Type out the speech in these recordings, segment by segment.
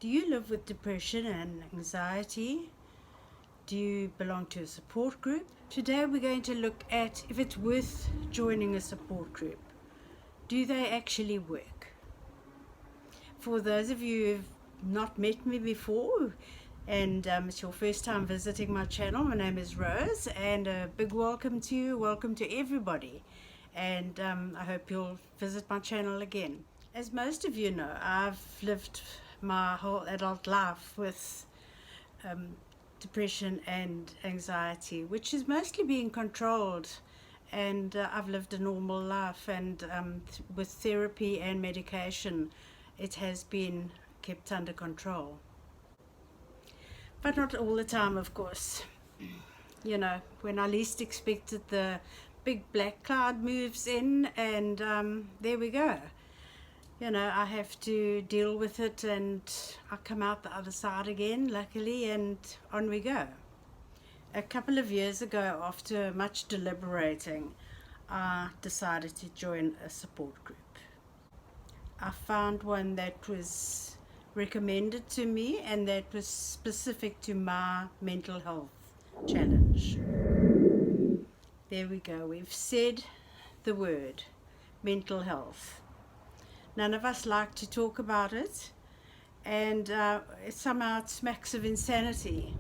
Do you live with depression and anxiety? Do you belong to a support group? Today we're going to look at if it's worth joining a support group. Do they actually work? For those of you who've not met me before and it's your first time visiting my channel, my name is Rose, and a big welcome to you, welcome to everybody, and I hope you'll visit my channel again. As most of you know, I've lived my whole adult life with depression and anxiety, which is mostly being controlled, and I've lived a normal life, and with therapy and medication it has been kept under control, but not all the time, of course. You know, when I least expected, the big black cloud moves in, and there we go. You know, I have to deal with it, and I come out the other side again, luckily, and on we go. A couple of years ago, after much deliberating, I decided to join a support group. I found one that was recommended to me and that was specific to my mental health challenge. There we go, we've said the word mental health. None of us like to talk about it, and somehow it smacks of insanity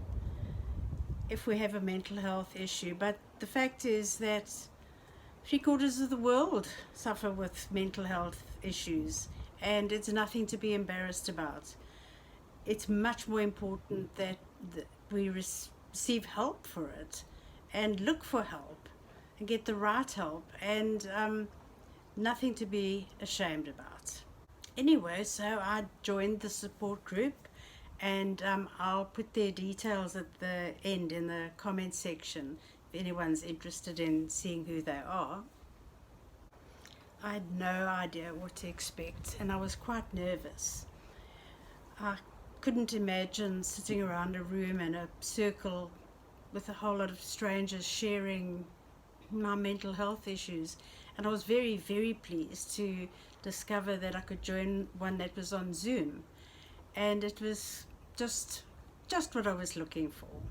if we have a mental health issue. But the fact is that 3/4 of the world suffer with mental health issues, and it's nothing to be embarrassed about. It's much more important that we receive help for it and look for help and get the right help, and nothing to be ashamed about. Anyway, so I joined the support group, and I'll put their details at the end in the comment section if anyone's interested in seeing who they are. I had no idea what to expect, and I was quite nervous. I couldn't imagine sitting around a room in a circle with a whole lot of strangers sharing my mental health issues, and I was very, very pleased to discover that I could join one that was on Zoom, and it was just what I was looking for.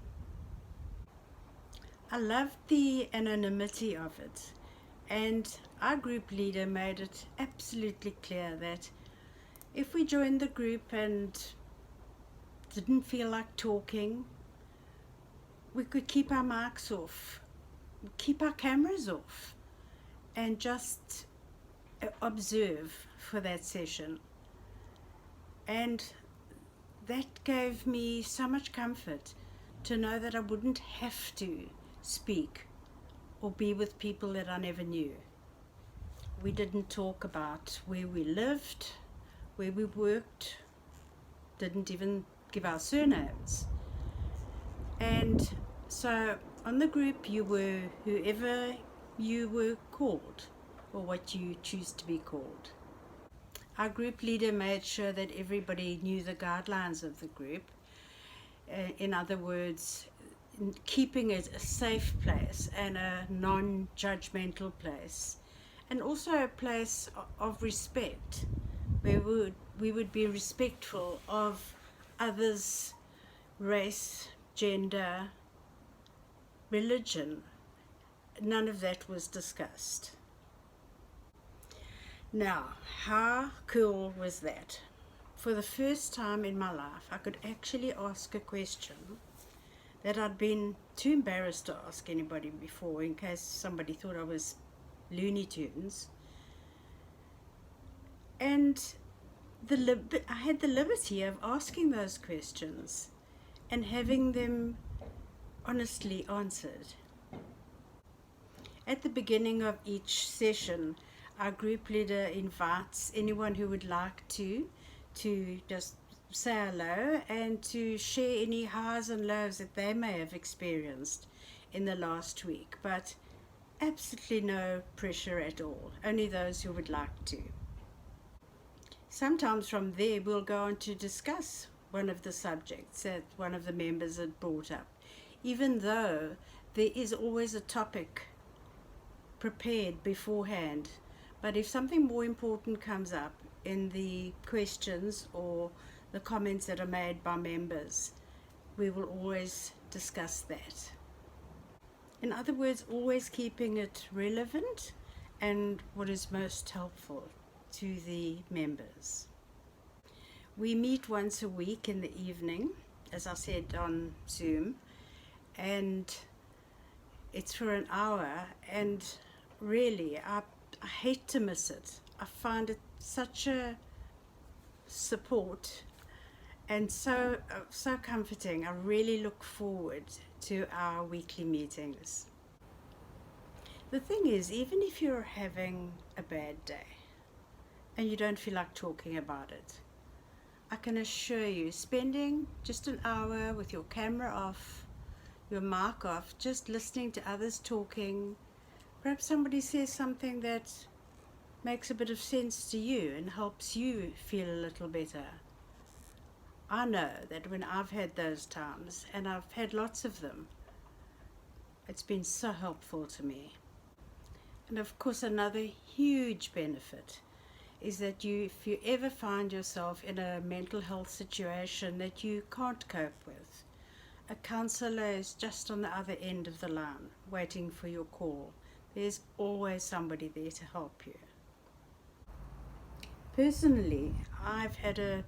I loved the anonymity of it, and our group leader made it absolutely clear that if we joined the group and didn't feel like talking, we could keep our mics off, keep our cameras off, and just observe for that session. And that gave me so much comfort to know that I wouldn't have to speak or be with people that I never knew. We didn't talk about where we lived, where we worked, didn't even give our surnames. And so on the group, you were whoever you were called, or what you choose to be called. Our group leader made sure that everybody knew the guidelines of the group. In other words, keeping it a safe place and a non-judgmental place, and also a place of respect, where we would be respectful of others' race, gender, religion. None of that was discussed. Now, how cool was that? For the first time in my life, I could actually ask a question that I'd been too embarrassed to ask anybody before, in case somebody thought I was Looney Tunes. And I had the liberty of asking those questions and having them honestly answered. At the beginning of each session, our group leader invites anyone who would like to just say hello and to share any highs and lows that they may have experienced in the last week, but absolutely no pressure at all, only those who would like to. Sometimes from there we'll go on to discuss one of the subjects that one of the members had brought up, even though there is always a topic prepared beforehand. But if something more important comes up in the questions or the comments that are made by members. We will always discuss that. In other words, always keeping it relevant and what is most helpful to the members. We meet once a week in the evening, as I said, on Zoom, and it's for an hour, and really I hate to miss it. I find it such a support and so comforting. I really look forward to our weekly meetings. The thing is, even if you're having a bad day and you don't feel like talking about it, I can assure you, spending just an hour with your camera off, your mic off, just listening to others talking, perhaps somebody says something that makes a bit of sense to you and helps you feel a little better. I know that when I've had those times, and I've had lots of them, it's been so helpful to me. And of course, another huge benefit is that if you ever find yourself in a mental health situation that you can't cope with, a counsellor is just on the other end of the line, waiting for your call. There's always somebody there to help you. Personally, I've had a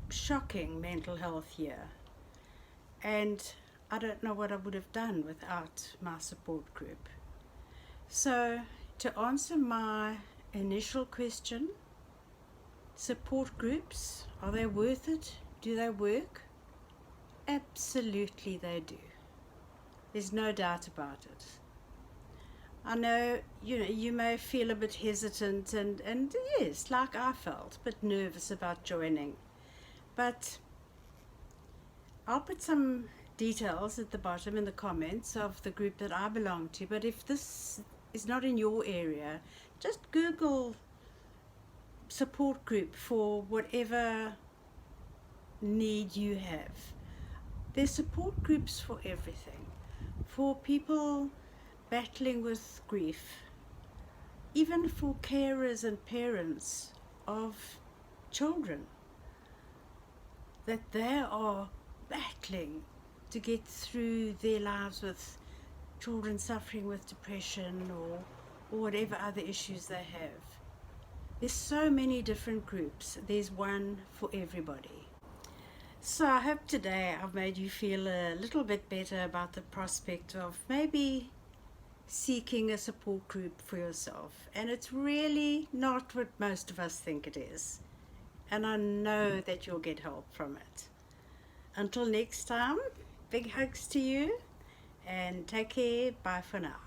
shocking mental health year, and I don't know what I would have done without my support group. So, to answer my initial question, support groups, are they worth it? Do they work? Absolutely they do. There's no doubt about it. I know, you may feel a bit hesitant and yes, like I felt, a bit nervous about joining. But I'll put some details at the bottom in the comments of the group that I belong to. But if this is not in your area, just Google support group for whatever need you have. There's support groups for everything. For people battling with grief, even for carers and parents of children, that they are battling to get through their lives with children suffering with depression or whatever other issues they have. There's so many different groups. There's one for everybody. So I hope today I've made you feel a little bit better about the prospect of maybe seeking a support group for yourself. And it's really not what most of us think it is. And I know that you'll get help from it. Until next time, big hugs to you and take care. Bye for now.